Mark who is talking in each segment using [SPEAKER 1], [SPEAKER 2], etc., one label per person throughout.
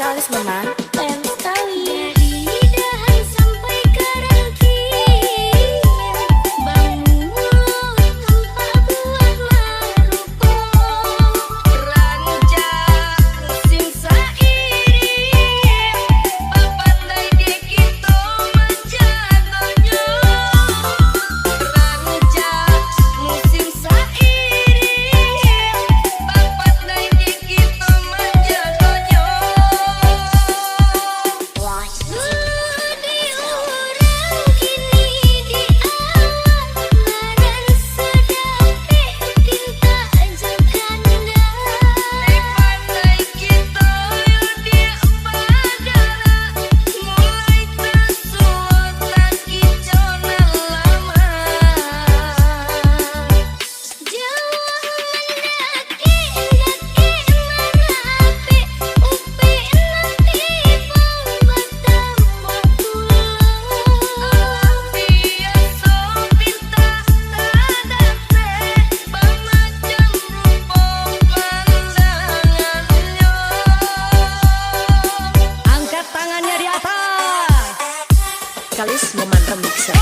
[SPEAKER 1] Kalis memang keren sekali.
[SPEAKER 2] Dari lidahan sampai ke rangkaian, bambu mulut tanpa buah maruko.
[SPEAKER 3] Rancak musim sairi, papandai dia kita menjagonya. Rancak musim sairi, papandai dia kita menjagonya.
[SPEAKER 2] Budi orang kini di awak ngaran sedape tinta jakanda.
[SPEAKER 3] Pandai kita yo dia badara, mulai tersuat tak kicona lama.
[SPEAKER 2] Jawa mendaki marape, upe nanti pembatam pulang.
[SPEAKER 3] Biasa pinta tadape, pamacam rupa pandangannya.
[SPEAKER 1] Angkat tangannya di atas. Kalis memantau mixer.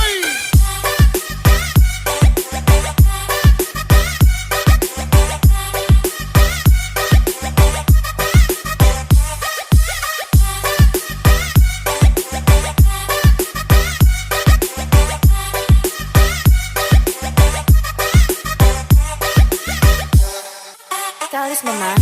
[SPEAKER 1] Kalis memang